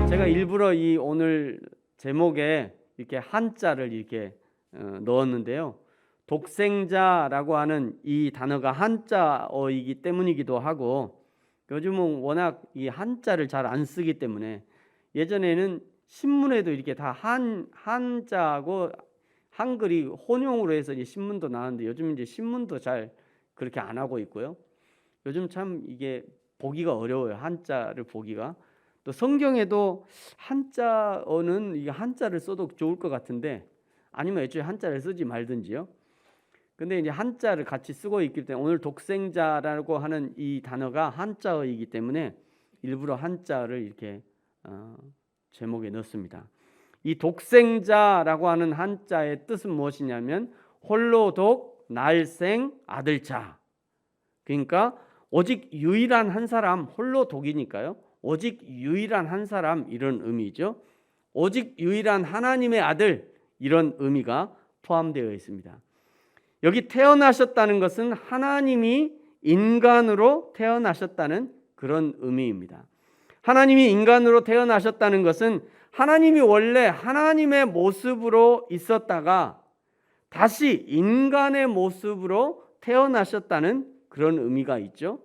제가 일부러 이 오늘 제목에 이렇게 한자를 이렇게 넣었는데요. 독생자라고 하는 이 단어가 한자어이기 때문이기도 하고, 요즘은 워낙 이 한자를 잘 안 쓰기 때문에, 예전에는 신문에도 이렇게 다 한자하고 한글이 혼용으로 해서 이제 신문도 나왔는데, 요즘 이제 신문도 잘 그렇게 안 하고 있고요. 요즘 참 이게 보기가 어려워요. 한자를 보기가. 또 성경에도 한자어는 이게 한자를 써도 좋을 것 같은데, 아니면 애초에 한자를 쓰지 말든지요. 근데 이제 한자를 같이 쓰고 있기 때문에, 오늘 독생자라고 하는 이 단어가 한자어이기 때문에 일부러 한자를 이렇게 제목에 넣습니다. 이 독생자라고 하는 한자의 뜻은 무엇이냐면, 홀로 독 날생 아들자. 그러니까 오직 유일한 한 사람, 홀로 독이니까요. 오직 유일한 한 사람, 이런 의미죠. 오직 유일한 하나님의 아들, 이런 의미가 포함되어 있습니다. 여기 태어나셨다는 것은 하나님이 인간으로 태어나셨다는 그런 의미입니다. 하나님이 인간으로 태어나셨다는 것은 하나님이 원래 하나님의 모습으로 있었다가 다시 인간의 모습으로 태어나셨다는 그런 의미가 있죠.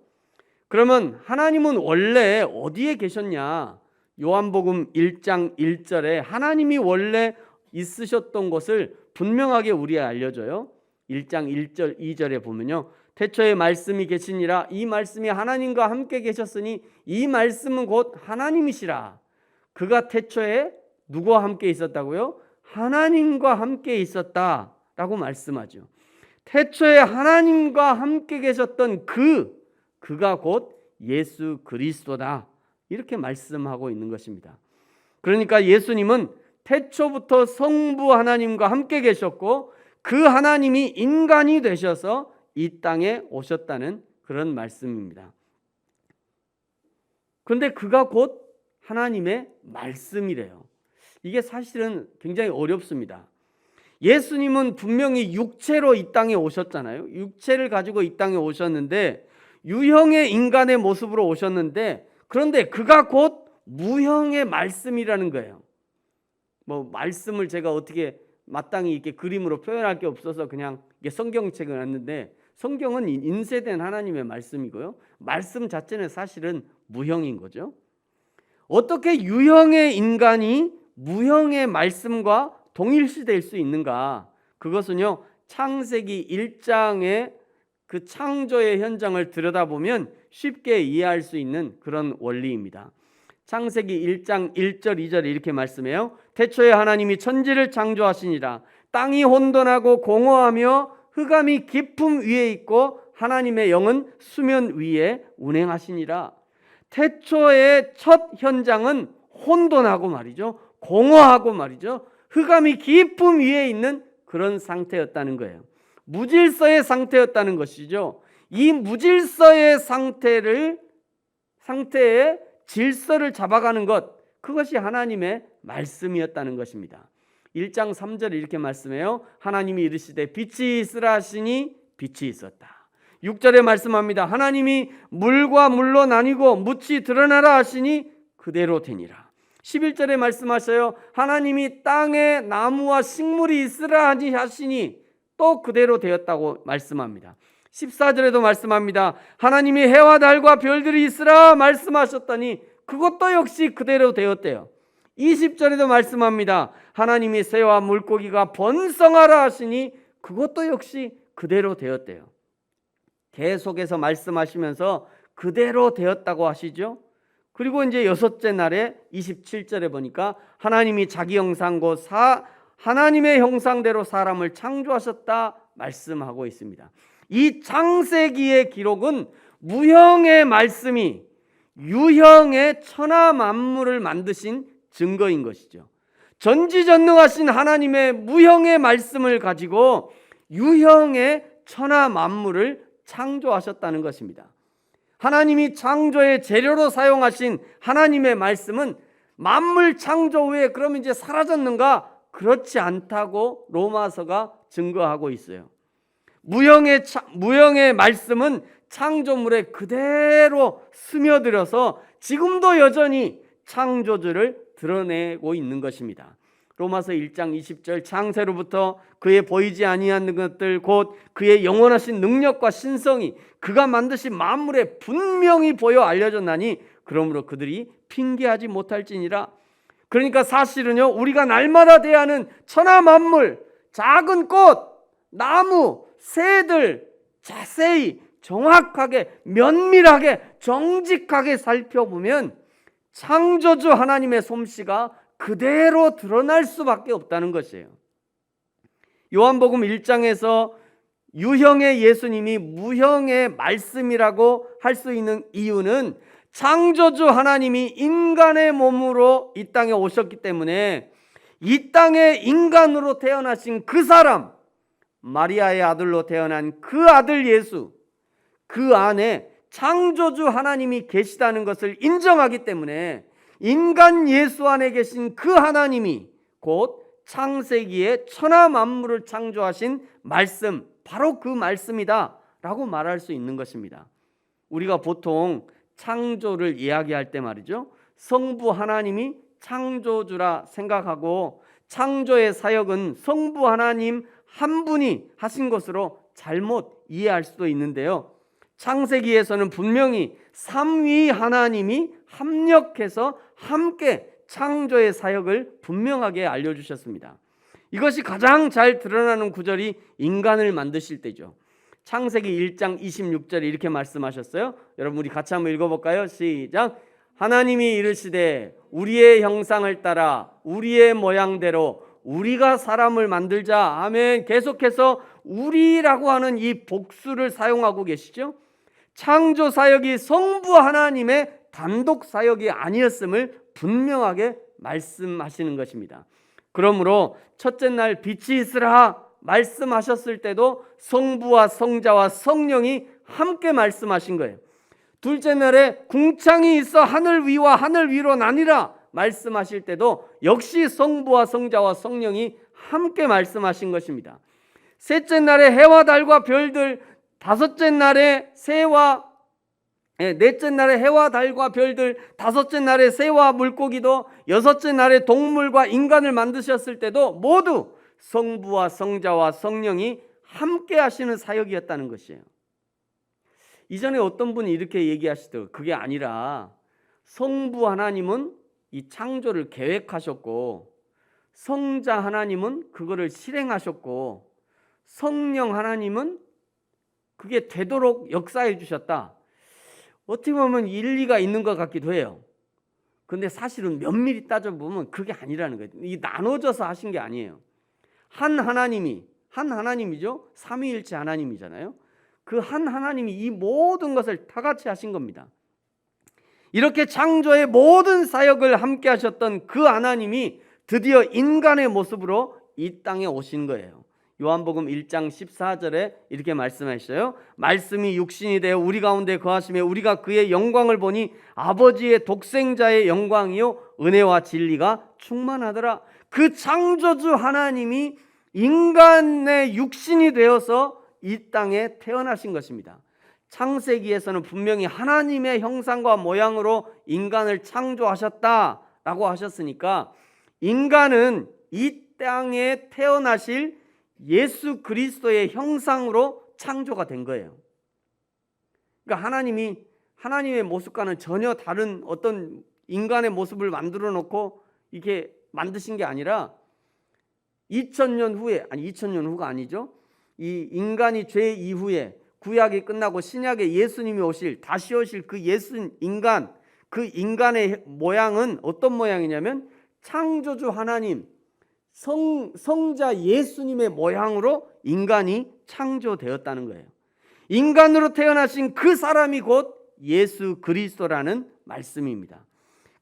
그러면 하나님은 원래 어디에 계셨냐? 요한복음 1장 1절에 하나님이 원래 있으셨던 것을 분명하게 우리에 알려줘요. 1장 1절 2절에 보면요, 태초에 말씀이 계시니라. 이 말씀이 하나님과 함께 계셨으니 이 말씀은 곧 하나님이시라. 그가 태초에 누구와 함께 있었다고요? 하나님과 함께 있었다라고 말씀하죠. 태초에 하나님과 함께 계셨던 그가 곧 예수 그리스도다, 이렇게 말씀하고 있는 것입니다. 그러니까 예수님은 태초부터 성부 하나님과 함께 계셨고, 그 하나님이 인간이 되셔서 이 땅에 오셨다는 그런 말씀입니다. 그런데 그가 곧 하나님의 말씀이래요. 이게 사실은 굉장히 어렵습니다. 예수님은 분명히 육체로 이 땅에 오셨잖아요. 육체를 가지고 이 땅에 오셨는데, 유형의 인간의 모습으로 오셨는데, 그런데 그가 곧 무형의 말씀이라는 거예요. 말씀을 제가 어떻게 마땅히 이렇게 그림으로 표현할 게 없어서 그냥 이게 성경책을 놨는데, 성경은 인쇄된 하나님의 말씀이고요, 말씀 자체는 사실은 무형인 거죠. 어떻게 유형의 인간이 무형의 말씀과 동일시될 수 있는가? 그것은요, 창세기 1장의 그 창조의 현장을 들여다보면 쉽게 이해할 수 있는 그런 원리입니다. 창세기 1장 1절 2절에 이렇게 말씀해요. 태초에 하나님이 천지를 창조하시니라. 땅이 혼돈하고 공허하며 흑암이 깊음 위에 있고 하나님의 영은 수면 위에 운행하시니라. 태초의 첫 현장은 혼돈하고 말이죠, 공허하고 말이죠, 흑암이 깊음 위에 있는 그런 상태였다는 거예요. 무질서의 상태였다는 것이죠. 이 무질서의 상태의 질서를 잡아가는 것, 그것이 하나님의 말씀이었다는 것입니다. 1장 3절에 이렇게 말씀해요. 하나님이 이르시되 빛이 있으라 하시니 빛이 있었다. 6절에 말씀합니다. 하나님이 물과 물로 나뉘고 묻이 드러나라 하시니 그대로 되니라. 11절에 말씀하셔요. 하나님이 땅에 나무와 식물이 있으라 하시니 또 그대로 되었다고 말씀합니다. 14절에도 말씀합니다. 하나님이 해와 달과 별들이 있으라 말씀하셨더니 그것도 역시 그대로 되었대요. 20절에도 말씀합니다. 하나님이 새와 물고기가 번성하라 하시니 그것도 역시 그대로 되었대요. 계속해서 말씀하시면서 그대로 되었다고 하시죠. 그리고 이제 여섯째 날에 27절에 보니까 하나님이 자기 형상 곧 하나님의 형상대로 사람을 창조하셨다 말씀하고 있습니다. 이 창세기의 기록은 무형의 말씀이 유형의 천하 만물을 만드신 증거인 것이죠. 전지전능하신 하나님의 무형의 말씀을 가지고 유형의 천하 만물을 창조하셨다는 것입니다. 하나님이 창조의 재료로 사용하신 하나님의 말씀은 만물 창조 후에 그러면 이제 사라졌는가? 그렇지 않다고 로마서가 증거하고 있어요. 무형의 말씀은 창조물에 그대로 스며들어서 지금도 여전히 창조주를 드러내고 있는 것입니다. 로마서 1장 20절 창세로부터 그의 보이지 아니하는 것들 곧 그의 영원하신 능력과 신성이 그가 만드신 만물에 분명히 보여 알려졌나니 그러므로 그들이 핑계하지 못할지니라. 그러니까 사실은요, 우리가 날마다 대하는 천하 만물, 작은 꽃, 나무, 새들 자세히 정확하게 면밀하게 정직하게 살펴보면 창조주 하나님의 솜씨가 그대로 드러날 수밖에 없다는 것이에요. 요한복음 1장에서 유형의 예수님이 무형의 말씀이라고 할 수 있는 이유는 창조주 하나님이 인간의 몸으로 이 땅에 오셨기 때문에 이 땅에 인간으로 태어나신 그 사람, 마리아의 아들로 태어난 그 아들 예수, 그 안에 창조주 하나님이 계시다는 것을 인정하기 때문에 인간 예수 안에 계신 그 하나님이 곧 창세기에 천하 만물을 창조하신 말씀, 바로 그 말씀이다 라고 말할 수 있는 것입니다. 우리가 보통 창조를 이야기할 때 말이죠, 성부 하나님이 창조주라 생각하고 창조의 사역은 성부 하나님 한 분이 하신 것으로 잘못 이해할 수도 있는데요, 창세기에서는 분명히 삼위 하나님이 합력해서 함께 창조의 사역을 분명하게 알려주셨습니다. 이것이 가장 잘 드러나는 구절이 인간을 만드실 때죠. 창세기 1장 26절에 이렇게 말씀하셨어요. 여러분 우리 같이 한번 읽어볼까요? 시작. 하나님이 이르시되 우리의 형상을 따라 우리의 모양대로 우리가 사람을 만들자. 아멘. 계속해서 우리라고 하는 이 복수를 사용하고 계시죠. 창조 사역이 성부 하나님의 단독 사역이 아니었음을 분명하게 말씀하시는 것입니다. 그러므로 첫째 날 빛이 있으라 말씀하셨을 때도 성부와 성자와 성령이 함께 말씀하신 거예요. 둘째 날에 궁창이 있어 하늘 위와 하늘 위로 나뉘라 말씀하실 때도 역시 성부와 성자와 성령이 함께 말씀하신 것입니다. 셋째 날에 해와 달과 별들, 다섯째 날에 새와 넷째 날에 해와 달과 별들, 다섯째 날에 새와 물고기도, 여섯째 날에 동물과 인간을 만드셨을 때도 모두 성부와 성자와 성령이 함께 하시는 사역이었다는 것이에요. 이전에 어떤 분이 이렇게 얘기하시더라고요. 그게 아니라 성부 하나님은 이 창조를 계획하셨고 성자 하나님은 그거를 실행하셨고 성령 하나님은 그게 되도록 역사해 주셨다. 어떻게 보면 일리가 있는 것 같기도 해요. 근데 사실은 면밀히 따져보면 그게 아니라는 거예요. 이 나눠져서 하신 게 아니에요. 한 하나님이죠. 삼위일체 하나님이잖아요. 그 한 하나님이 이 모든 것을 다 같이 하신 겁니다. 이렇게 창조의 모든 사역을 함께 하셨던 그 하나님이 드디어 인간의 모습으로 이 땅에 오신 거예요. 요한복음 1장 14절에 이렇게 말씀하셨어요. 말씀이 육신이 되어 우리 가운데 거하시며 우리가 그의 영광을 보니 아버지의 독생자의 영광이요 은혜와 진리가 충만하더라. 그 창조주 하나님이 인간의 육신이 되어서 이 땅에 태어나신 것입니다. 창세기에서는 분명히 하나님의 형상과 모양으로 인간을 창조하셨다라고 하셨으니까 인간은 이 땅에 태어나실 예수 그리스도의 형상으로 창조가 된 거예요. 그러니까 하나님의 모습과는 전혀 다른 어떤 인간의 모습을 만들어 놓고 이렇게 만드신 게 아니라 2000년 후에, 2000년 후가 아니죠. 이 인간이 죄 이후에 구약이 끝나고 신약에 예수님이 다시 오실 그 예수 인간, 그 인간의 모양은 어떤 모양이냐면 창조주 하나님, 성자 예수님의 모양으로 인간이 창조되었다는 거예요. 인간으로 태어나신 그 사람이 곧 예수 그리스도라는 말씀입니다.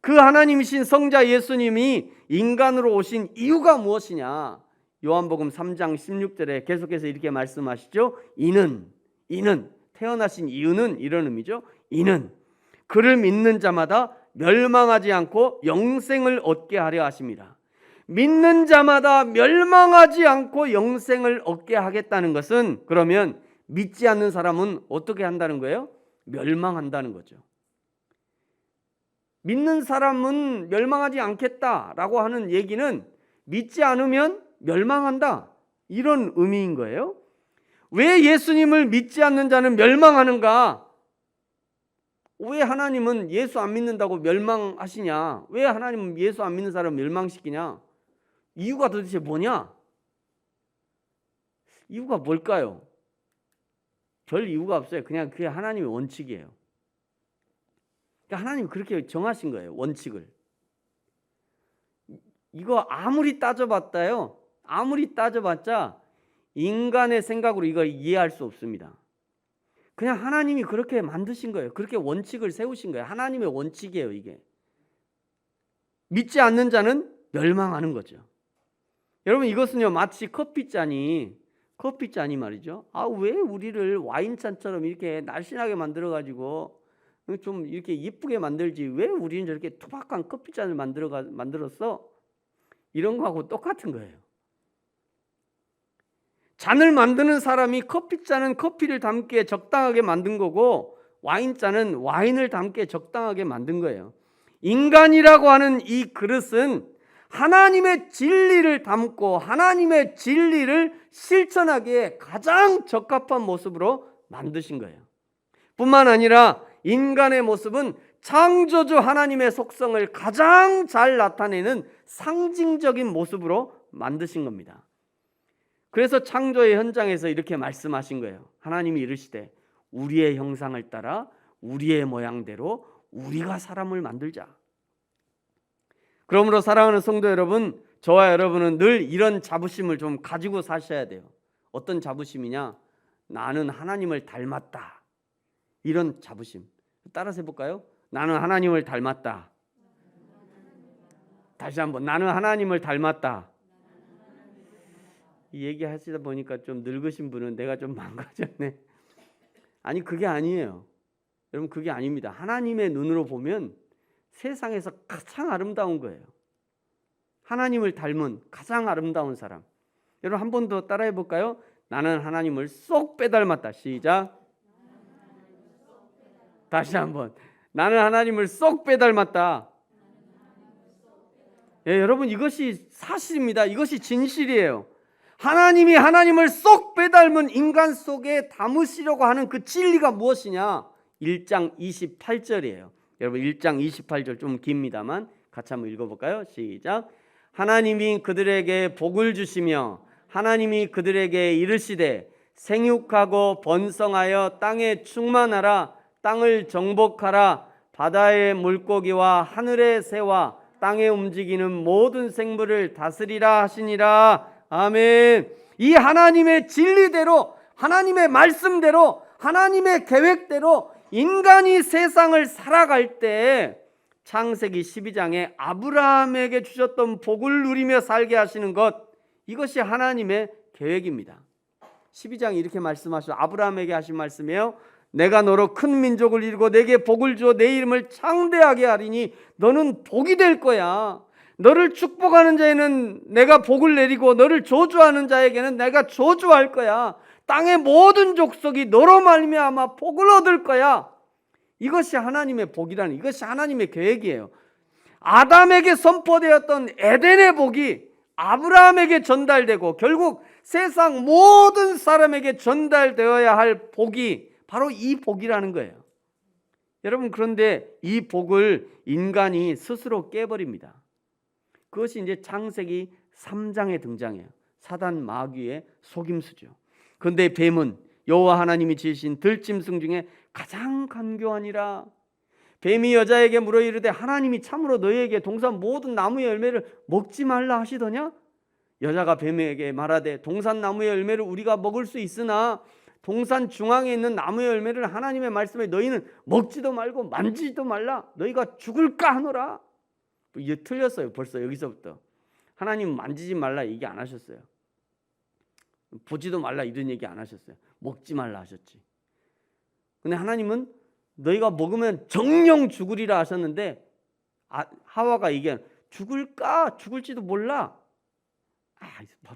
그 하나님이신 성자 예수님이 인간으로 오신 이유가 무엇이냐? 요한복음 3장 16절에 계속해서 이렇게 말씀하시죠. 이는 태어나신 이유는 이런 의미죠. 이는 그를 믿는 자마다 멸망하지 않고 영생을 얻게 하려 하심이라. 믿는 자마다 멸망하지 않고 영생을 얻게 하겠다는 것은 그러면 믿지 않는 사람은 어떻게 한다는 거예요? 멸망한다는 거죠. 믿는 사람은 멸망하지 않겠다라고 하는 얘기는 믿지 않으면 멸망한다, 이런 의미인 거예요. 왜 예수님을 믿지 않는 자는 멸망하는가? 왜 하나님은 예수 안 믿는다고 멸망하시냐? 왜 하나님은 예수 안 믿는 사람 멸망시키냐? 이유가 도대체 뭐냐? 이유가 뭘까요? 별 이유가 없어요. 그냥 그게 하나님의 원칙이에요. 그러니까 하나님이 그렇게 정하신 거예요, 원칙을. 이거 아무리 따져봤다요, 아무리 따져봤자 인간의 생각으로 이걸 이해할 수 없습니다. 그냥 하나님이 그렇게 만드신 거예요. 그렇게 원칙을 세우신 거예요. 하나님의 원칙이에요, 이게. 믿지 않는 자는 멸망하는 거죠. 여러분, 이것은요 마치 커피잔이 말이죠. 왜 우리를 와인잔처럼 이렇게 날씬하게 만들어가지고 좀 이렇게 예쁘게 만들지, 왜 우리는 저렇게 투박한 커피잔을 만들었어? 이런 거하고 똑같은 거예요. 잔을 만드는 사람이 커피잔은 커피를 담기에 적당하게 만든 거고, 와인잔은 와인을 담기에 적당하게 만든 거예요. 인간이라고 하는 이 그릇은 하나님의 진리를 담고 하나님의 진리를 실천하기에 가장 적합한 모습으로 만드신 거예요. 뿐만 아니라 인간의 모습은 창조주 하나님의 속성을 가장 잘 나타내는 상징적인 모습으로 만드신 겁니다. 그래서 창조의 현장에서 이렇게 말씀하신 거예요. 하나님이 이르시되 우리의 형상을 따라 우리의 모양대로 우리가 사람을 만들자. 그러므로 사랑하는 성도 여러분, 저와 여러분은 늘 이런 자부심을 좀 가지고 사셔야 돼요. 어떤 자부심이냐? 나는 하나님을 닮았다, 이런 자부심. 따라서 해볼까요? 나는 하나님을 닮았다. 다시 한번, 나는 하나님을 닮았다. 이 얘기 하시다 보니까 좀 늙으신 분은 내가 좀 망가졌네. 아니, 그게 아니에요. 여러분, 그게 아닙니다. 하나님의 눈으로 보면 세상에서 가장 아름다운 거예요. 하나님을 닮은 가장 아름다운 사람. 여러분, 한 번 더 따라해 볼까요? 나는 하나님을 쏙 빼닮았다. 시작. 다시 한번, 나는 하나님을 쏙 빼닮았다. 예, 여러분, 이것이 사실입니다. 이것이 진실이에요. 하나님이 하나님을 쏙 빼닮은 인간 속에 담으시려고 하는 그 진리가 무엇이냐? 1장 28절이에요. 여러분, 1장 28절 좀 깁니다만 같이 한번 읽어볼까요? 시작. 하나님이 그들에게 복을 주시며 하나님이 그들에게 이르시되 생육하고 번성하여 땅에 충만하라. 땅을 정복하라. 바다의 물고기와 하늘의 새와 땅에 움직이는 모든 생물을 다스리라 하시니라. 아멘. 이 하나님의 진리대로, 하나님의 말씀대로, 하나님의 계획대로 인간이 세상을 살아갈 때 창세기 12장에 아브라함에게 주셨던 복을 누리며 살게 하시는 것, 이것이 하나님의 계획입니다. 12장에 이렇게 말씀하셔. 아브라함에게 하신 말씀이에요. 내가 너로 큰 민족을 이루고 내게 복을 주어 내 이름을 창대하게 하리니 너는 복이 될 거야. 너를 축복하는 자에는 내가 복을 내리고 너를 저주하는 자에게는 내가 저주할 거야. 땅의 모든 족속이 너로 말미암아 복을 얻을 거야. 이것이 하나님의 복이라는, 이것이 하나님의 계획이에요. 아담에게 선포되었던 에덴의 복이 아브라함에게 전달되고 결국 세상 모든 사람에게 전달되어야 할 복이 바로 이 복이라는 거예요. 여러분, 그런데 이 복을 인간이 스스로 깨버립니다. 그것이 이제 창세기 3장에 등장해요. 사단 마귀의 속임수죠. 그런데 뱀은 여호와 하나님이 지으신 들짐승 중에 가장 간교하니라. 뱀이 여자에게 물어 이르되 하나님이 참으로 너희에게 동산 모든 나무의 열매를 먹지 말라 하시더냐? 여자가 뱀에게 말하되 동산 나무의 열매를 우리가 먹을 수 있으나 동산 중앙에 있는 나무의 열매를 하나님의 말씀에 너희는 먹지도 말고 만지지도 말라. 너희가 죽을까 하노라. 이게 틀렸어요. 벌써 여기서부터. 하나님 만지지 말라 얘기 안 하셨어요. 보지도 말라 이런 얘기 안 하셨어요. 먹지 말라 하셨지. 근데 하나님은 너희가 먹으면 정령 죽으리라 하셨는데 하와가 얘기한 죽을까 죽을지도 몰라.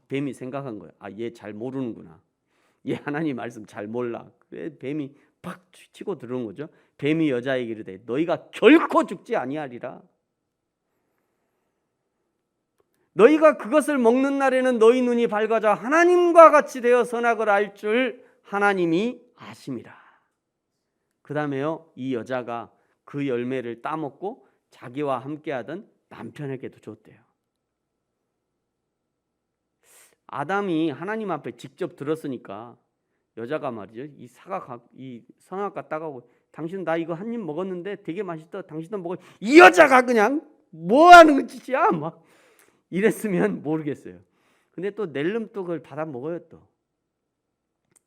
뱀이 생각한 거예요. 얘 잘 모르는구나. 얘 하나님 말씀 잘 몰라. 그래 뱀이 팍 치고 들어온 거죠. 뱀이 여자에게 이르되 너희가 결코 죽지 아니하리라. 너희가 그것을 먹는 날에는 너희 눈이 밝아져 하나님과 같이 되어 선악을 알 줄 하나님이 아심이라. 그 다음에요, 이 여자가 그 열매를 따먹고 자기와 함께하던 남편에게도 줬대요. 아담이 하나님 앞에 직접 들었으니까 여자가 말이죠, 이 선악과 따가고 당신 나 이거 한 입 먹었는데 되게 맛있다. 당신도 먹어. 이 여자가 그냥 뭐 하는 짓이야? 막 이랬으면 모르겠어요. 근데 또 낼름 또 그걸 받아 먹어요 또.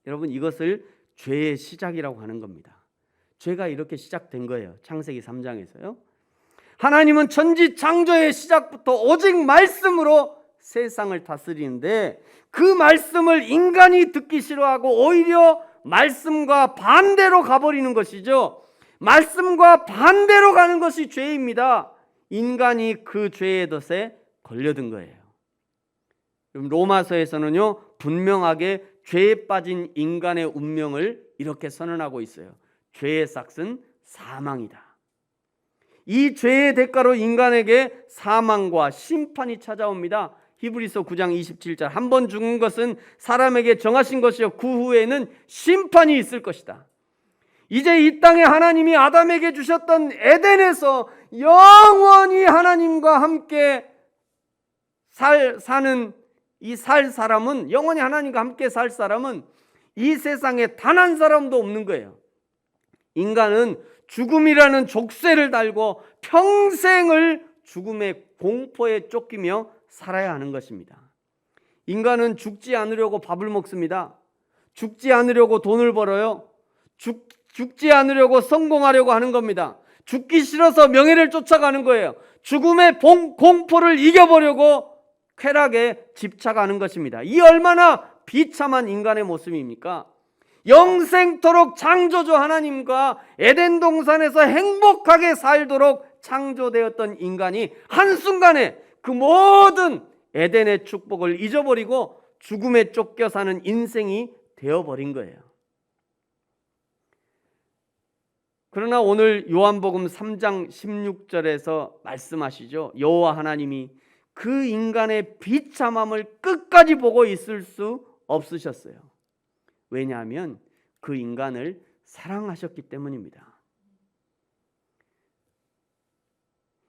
여러분, 이것을 죄의 시작이라고 하는 겁니다. 죄가 이렇게 시작된 거예요. 창세기 3장에서요. 하나님은 천지 창조의 시작부터 오직 말씀으로 세상을 다스리는데 그 말씀을 인간이 듣기 싫어하고 오히려 말씀과 반대로 가버리는 것이죠. 말씀과 반대로 가는 것이 죄입니다. 인간이 그 죄의 덫에 걸려든 거예요. 로마서에서는요, 분명하게 죄에 빠진 인간의 운명을 이렇게 선언하고 있어요. 죄의 삭은 사망이다. 이 죄의 대가로 인간에게 사망과 심판이 찾아옵니다. 히브리서 9장 27절 한 번 죽은 것은 사람에게 정하신 것이요 그 후에는 심판이 있을 것이다. 이제 이 땅에 하나님이 아담에게 주셨던 에덴에서 영원히 하나님과 함께 사는 이 살 사람은, 영원히 하나님과 함께 살 사람은 이 세상에 단 한 사람도 없는 거예요. 인간은 죽음이라는 족쇄를 달고 평생을 죽음의 공포에 쫓기며 살아야 하는 것입니다. 인간은 죽지 않으려고 밥을 먹습니다. 죽지 않으려고 돈을 벌어요. 죽지 않으려고 성공하려고 하는 겁니다. 죽기 싫어서 명예를 쫓아가는 거예요. 죽음의 공포를 이겨보려고 쾌락에 집착하는 것입니다. 이 얼마나 비참한 인간의 모습입니까? 영생토록 창조주 하나님과 에덴 동산에서 행복하게 살도록 창조되었던 인간이 한순간에 그 모든 에덴의 축복을 잊어버리고 죽음에 쫓겨 사는 인생이 되어버린 거예요. 그러나 오늘 요한복음 3장 16절에서 말씀하시죠. 여호와 하나님이 그 인간의 비참함을 끝까지 보고 있을 수 없으셨어요. 왜냐하면 그 인간을 사랑하셨기 때문입니다.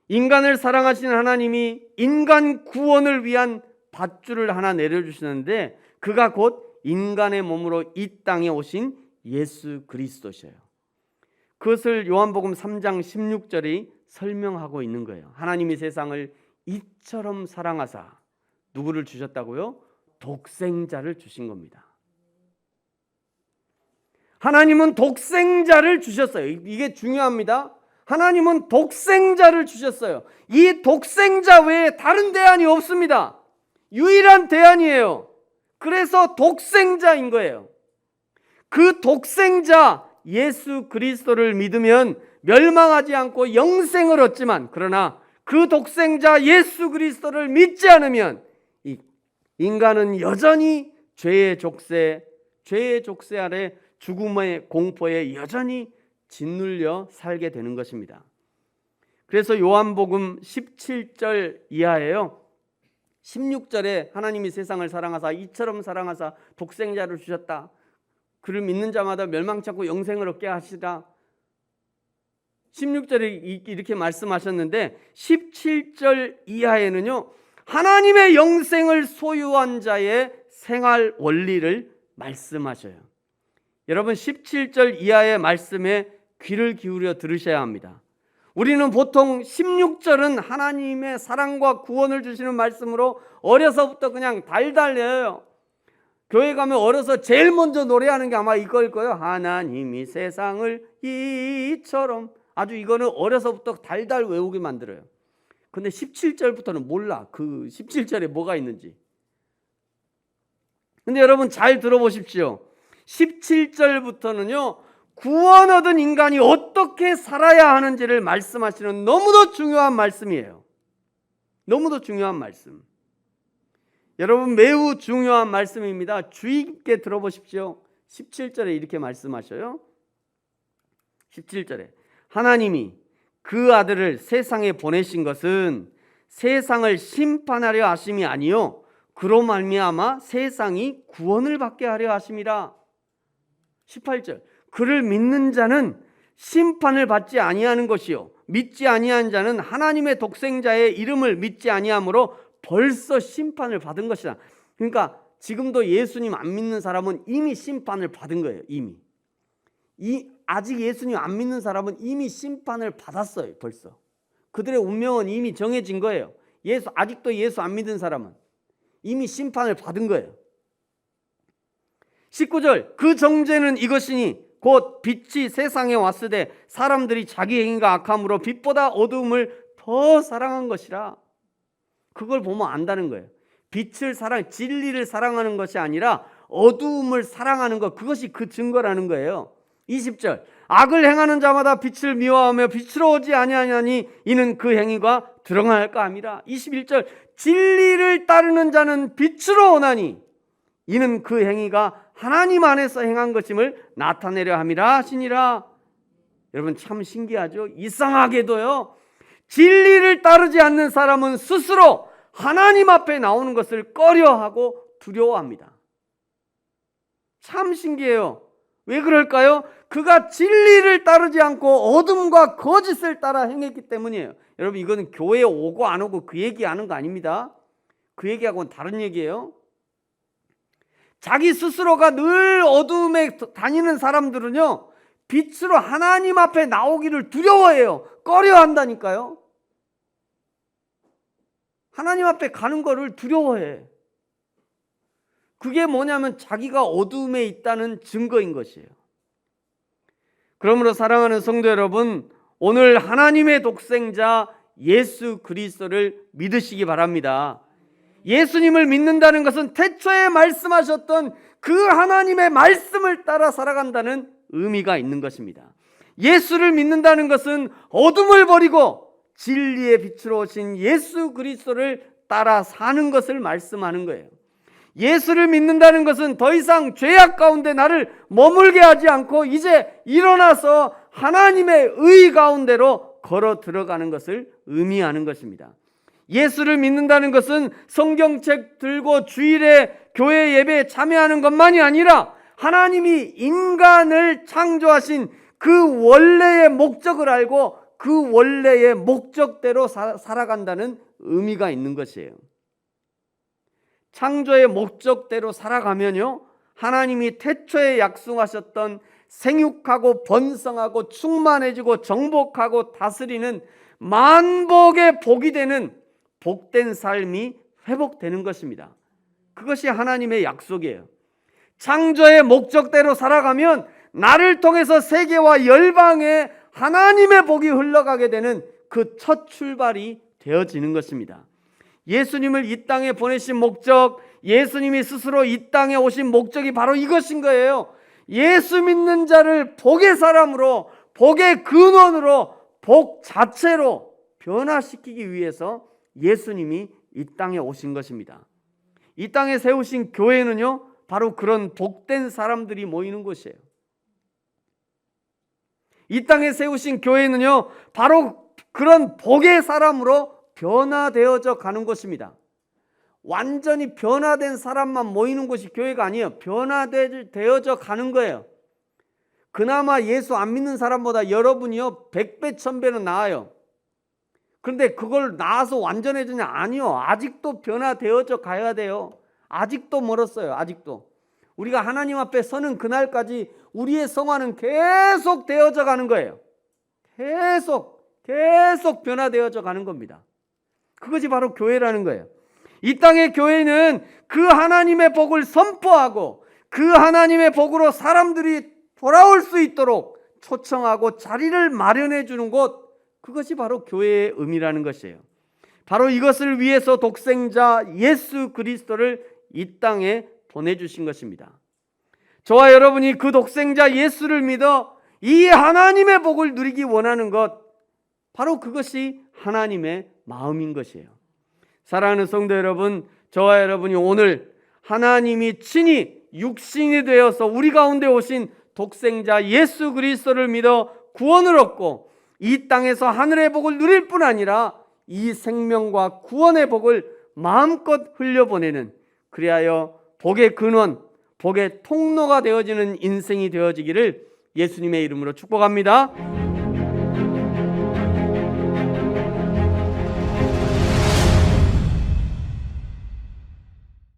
인간을 사랑하시는 하나님이 인간 구원을 위한 밧줄을 하나 내려주시는데 그가 곧 인간의 몸으로 이 땅에 오신 예수 그리스도셔요. 그것을 요한복음 3장 16절이 설명하고 있는 거예요. 하나님이 세상을 이처럼 사랑하사 누구를 주셨다고요? 독생자를 주신 겁니다. 하나님은 독생자를 주셨어요. 이게 중요합니다. 하나님은 독생자를 주셨어요. 이 독생자 외에 다른 대안이 없습니다. 유일한 대안이에요. 그래서 독생자인 거예요. 그 독생자 예수 그리스도를 믿으면 멸망하지 않고 영생을 얻지만, 그러나 그 독생자 예수 그리스도를 믿지 않으면 인간은 여전히 죄의 족쇄 아래 죽음의 공포에 여전히 짓눌려 살게 되는 것입니다. 그래서 요한복음 17절 이하에요, 16절에 하나님이 세상을 사랑하사 이처럼 사랑하사 독생자를 주셨다. 그를 믿는 자마다 멸망치 않고 영생을 얻게 하시라. 16절에 이렇게 말씀하셨는데 17절 이하에는요, 하나님의 영생을 소유한 자의 생활 원리를 말씀하셔요. 여러분, 17절 이하의 말씀에 귀를 기울여 들으셔야 합니다. 우리는 보통 16절은 하나님의 사랑과 구원을 주시는 말씀으로 어려서부터 그냥 달달 외워요. 교회 가면 어려서 제일 먼저 노래하는 게 아마 이거일 거예요. 하나님이 세상을 이처럼. 아주 이거는 어려서부터 달달 외우게 만들어요. 근데 17절부터는 몰라. 그 17절에 뭐가 있는지. 근데 여러분 잘 들어보십시오. 17절부터는요, 구원 얻은 인간이 어떻게 살아야 하는지를 말씀하시는 너무도 중요한 말씀이에요. 너무도 중요한 말씀. 여러분 매우 중요한 말씀입니다. 주의 깊게 들어보십시오. 17절에 이렇게 말씀하셔요. 17절에 하나님이 그 아들을 세상에 보내신 것은 세상을 심판하려 하심이 아니요 그로 말미암아 세상이 구원을 받게 하려 하심이라. 18절 그를 믿는 자는 심판을 받지 아니하는 것이요 믿지 아니한 자는 하나님의 독생자의 이름을 믿지 아니하므로 벌써 심판을 받은 것이다. 그러니까 지금도 예수님 안 믿는 사람은 이미 심판을 받은 거예요. 아직 예수님 안 믿는 사람은 이미 심판을 받았어요. 벌써 그들의 운명은 이미 정해진 거예요. 아직도 예수 안 믿는 사람은 이미 심판을 받은 거예요. 19절 그 정죄는 이것이니 곧 빛이 세상에 왔으되 사람들이 자기 행위가 악함으로 빛보다 어두움을 더 사랑한 것이라. 그걸 보면 안다는 거예요. 빛을 진리를 사랑하는 것이 아니라 어두움을 사랑하는 것, 그것이 그 증거라는 거예요. 20절 악을 행하는 자마다 빛을 미워하며 빛으로 오지 아니하냐니 이는 그 행위가 드러날까 함이라. 21절 진리를 따르는 자는 빛으로 오나니 이는 그 행위가 하나님 안에서 행한 것임을 나타내려 함이라 하시니라. 여러분 참 신기하죠? 이상하게도요 진리를 따르지 않는 사람은 스스로 하나님 앞에 나오는 것을 꺼려하고 두려워합니다. 참 신기해요. 왜 그럴까요? 그가 진리를 따르지 않고 어둠과 거짓을 따라 행했기 때문이에요. 여러분 이거는 교회에 오고 안 오고 그 얘기하는 거 아닙니다. 그 얘기하고는 다른 얘기예요. 자기 스스로가 늘 어둠에 다니는 사람들은요 빛으로 하나님 앞에 나오기를 두려워해요. 꺼려한다니까요. 하나님 앞에 가는 거를 두려워해. 그게 뭐냐면 자기가 어둠에 있다는 증거인 것이에요. 그러므로 사랑하는 성도 여러분, 오늘 하나님의 독생자 예수 그리스도를 믿으시기 바랍니다. 예수님을 믿는다는 것은 태초에 말씀하셨던 그 하나님의 말씀을 따라 살아간다는 의미가 있는 것입니다. 예수를 믿는다는 것은 어둠을 버리고 진리의 빛으로 오신 예수 그리스도를 따라 사는 것을 말씀하는 거예요. 예수를 믿는다는 것은 더 이상 죄악 가운데 나를 머물게 하지 않고 이제 일어나서 하나님의 의 가운데로 걸어 들어가는 것을 의미하는 것입니다. 예수를 믿는다는 것은 성경책 들고 주일에 교회 예배에 참여하는 것만이 아니라 하나님이 인간을 창조하신 그 원래의 목적을 알고 그 원래의 목적대로 살아간다는 의미가 있는 것이에요. 창조의 목적대로 살아가면요 하나님이 태초에 약속하셨던 생육하고 번성하고 충만해지고 정복하고 다스리는 만복의 복이 되는 복된 삶이 회복되는 것입니다. 그것이 하나님의 약속이에요. 창조의 목적대로 살아가면 나를 통해서 세계와 열방에 하나님의 복이 흘러가게 되는 그 첫 출발이 되어지는 것입니다. 예수님을 이 땅에 보내신 목적, 예수님이 스스로 이 땅에 오신 목적이 바로 이것인 거예요. 예수 믿는 자를 복의 사람으로, 복의 근원으로, 복 자체로 변화시키기 위해서 예수님이 이 땅에 오신 것입니다. 이 땅에 세우신 교회는요 바로 그런 복된 사람들이 모이는 곳이에요. 이 땅에 세우신 교회는요 바로 그런 복의 사람으로 변화되어져 가는 곳입니다. 완전히 변화된 사람만 모이는 곳이 교회가 아니에요. 변화되어져 가는 거예요. 그나마 예수 안 믿는 사람보다 여러분이요 100배 1000배는 나아요. 그런데 그걸 나아서 완전해지냐? 아니요. 아직도 변화되어져 가야 돼요. 아직도 멀었어요. 아직도. 우리가 하나님 앞에 서는 그날까지 우리의 성화는 계속 되어져 가는 거예요. 계속 변화되어져 가는 겁니다. 그것이 바로 교회라는 거예요. 이 땅의 교회는 그 하나님의 복을 선포하고 그 하나님의 복으로 사람들이 돌아올 수 있도록 초청하고 자리를 마련해 주는 곳, 그것이 바로 교회의 의미라는 것이에요. 바로 이것을 위해서 독생자 예수 그리스도를 이 땅에 보내주신 것입니다. 저와 여러분이 그 독생자 예수를 믿어 이 하나님의 복을 누리기 원하는 것, 바로 그것이 하나님의 마음인 것이에요. 사랑하는 성도 여러분, 저와 여러분이 오늘 하나님이 친히 육신이 되어서 우리 가운데 오신 독생자 예수 그리스도를 믿어 구원을 얻고 이 땅에서 하늘의 복을 누릴 뿐 아니라 이 생명과 구원의 복을 마음껏 흘려보내는, 그리하여 복의 근원, 복의 통로가 되어지는 인생이 되어지기를 예수님의 이름으로 축복합니다.